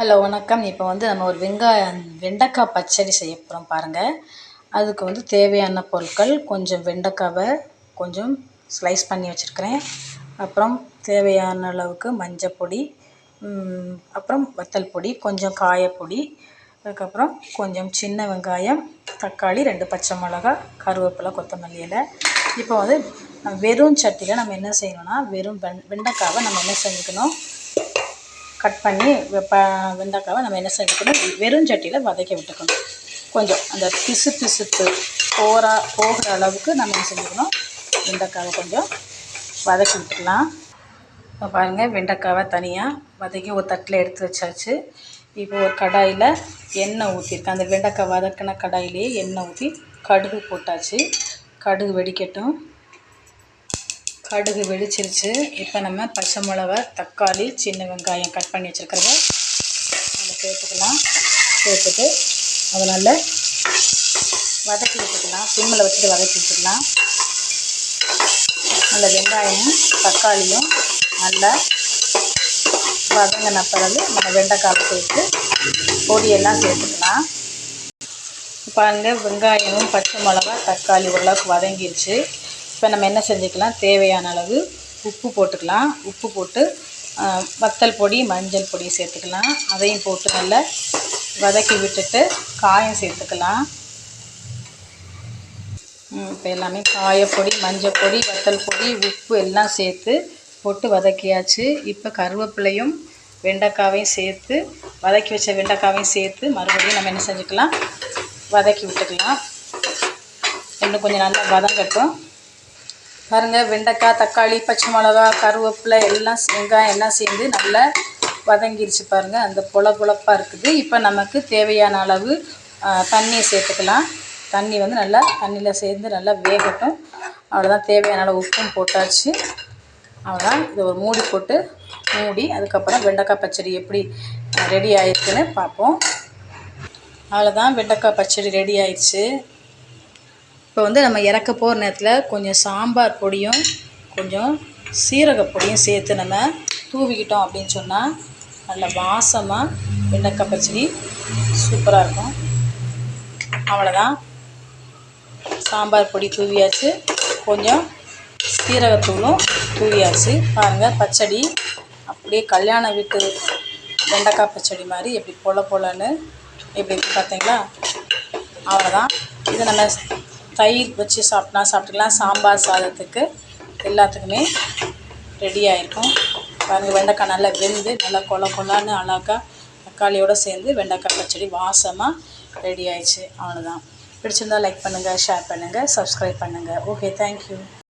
Hello வணக்கம். இப்போ நம்ம ஒரு வெண்டைக்காய் பச்சடி செய்ய போகிறோம் பாருங்கள். அதுக்கு தேவையான பொருட்கள் கொஞ்சம் வெண்டைக்காவை கொஞ்சம் ஸ்லைஸ் பண்ணி வச்சுருக்கிறேன். அப்புறம் தேவையான அளவுக்கு மஞ்சள் பொடி, அப்புறம் வத்தல் பொடி, கொஞ்சம் காயப்பொடி, அதுக்கப்புறம் கொஞ்சம் சின்ன வெங்காயம், தக்காளி, 2 பச்சை மிளகா, கருவேப்பிலை, கொத்தமல்லி இலை. இப்போ வெறும் சட்டியில் நம்ம என்ன செய்யணும்னா, வெறும் வெண்டைக்காவை நம்ம என்ன செஞ்சுக்கணும், கட் பண்ணி வெண்டைக்காவை நம்ம என்ன செஞ்சுக்கணும், வெறும் சட்டியில் வதக்கி விட்டுக்கணும். கொஞ்சம் அந்த பிசுப்பு போகிற அளவுக்கு நம்ம என்ன செஞ்சுக்கணும், வெண்டைக்காவை கொஞ்சம் வதக்கி விட்டுக்கலாம். இப்போ பாருங்கள், வெண்டைக்காவை தனியாக வதக்கி ஒரு தட்டில் எடுத்து வச்சாச்சு. இப்போ ஒரு கடாயில் எண்ணெய் ஊற்றிருக்கேன். அந்த வெண்டைக்காய் வதக்கின கடாயிலேயே எண்ணெய் ஊற்றி கடுகு போட்டாச்சு. கடுகு வெடிக்கட்டும். கடுகு வெடிச்சிருச்சு. இப்போ நம்ம பச்சை மிளகா, தக்காளி, சின்ன வெங்காயம் கட் பண்ணி வச்சுருக்கிறத அதை சேர்த்துக்கலாம். சேர்த்துட்டு அதை நல்லா வதக்கி விட்டுக்கலாம். சிம்மில் வச்சுட்டு வதக்கி விட்டுக்கலாம். அந்த வெங்காயமும் தக்காளியும் நல்லா வதங்கின பிறகு நம்ம வெண்டைக்காவை சேர்த்து பொடியெல்லாம் சேர்த்துக்கலாம். பாருங்கள், வெங்காயமும் பச்சை மிளகா, தக்காளி ஓரளவுக்கு வதங்கிடுச்சு. இப்போ நம்ம என்ன செஞ்சுக்கலாம், தேவையான அளவு உப்பு போட்டுக்கலாம். உப்பு போட்டு வத்தல் பொடி, மஞ்சள் பொடி சேர்த்துக்கலாம். அதையும் போட்டு நல்லா வதக்கி விட்டுட்டு காயம் சேர்த்துக்கலாம். இப்போ எல்லாமே காயப்பொடி, மஞ்சள் பொடி, வத்தல் பொடி, உப்பு எல்லாம் சேர்த்து போட்டு வதக்கியாச்சு. இப்போ கருவேப்பிலையும் வெண்டைக்காவையும் சேர்த்து வதக்கி வச்ச வெண்டைக்காவையும் சேர்த்து மறுபடியும் நம்ம என்ன செஞ்சுக்கலாம், வதக்கி விட்டுக்கலாம். இன்னும் கொஞ்சம் நல்லா வதங்கட்டும். பாருங்கள், வெண்டைக்காய், தக்காளி, பச்சை மிளகா, கருவேப்பிலை எல்லாம் வெங்காயம் எல்லாம் சேர்ந்து நல்லா வதங்கிருச்சு. பாருங்கள், அந்த பொலப்பாக இருக்குது. இப்போ நமக்கு தேவையான அளவு தண்ணியை சேர்த்துக்கலாம். தண்ணி நல்லா தண்ணியில் சேர்ந்து நல்லா வேகட்டும். அவ்வளோதான். தேவையான அளவு உப்பும் போட்டாச்சு. அவ்வளோதான். இதை ஒரு மூடி போட்டு மூடி அதுக்கப்புறம் வெண்டைக்காய் பச்சடி எப்படி ரெடி ஆகிருக்குன்னு பார்ப்போம். அவ்வளோதான், வெண்டைக்காய் பச்சடி ரெடி ஆயிடுச்சு. இப்போ நம்ம இறக்க போகிற நேரத்தில் கொஞ்சம் சாம்பார் பொடியும் கொஞ்சம் சீரக பொடியும் சேர்த்து நம்ம தூவிக்கிட்டோம் அப்படின்னு சொன்னால் நல்ல வாசமாக வெண்டைக்காய் பச்சடி சூப்பராக இருக்கும். அவ்வளோதான், சாம்பார் பொடி தூவியாச்சு, கொஞ்சம் சீரகத்தூளும் தூவியாச்சு. பாருங்கள், பச்சடி அப்படியே கல்யாண வீட்டு வெண்டைக்காய் பச்சடி மாதிரி எப்படி பொலன்னு எப்படி பார்த்தீங்களா. அவ்வளோதான். இது நம்ம தயிர் வச்சு சாப்பிட்டுக்கலாம். சாம்பார் சாதத்துக்கு எல்லாத்துக்குமே ரெடி ஆகிருக்கும். பாருங்கள், வெண்டைக்காய் நல்லா வெந்து நல்லா கொலன்னு அழகாக தக்காளியோடு சேர்ந்து வெண்டைக்காய் பச்சடி வாசமாக ரெடி ஆயிடுச்சு. அவ்வளோதான். பிடிச்சிருந்தால் லைக் பண்ணுங்கள், ஷேர் பண்ணுங்கள், சப்ஸ்கிரைப் பண்ணுங்கள். Okay, thank you.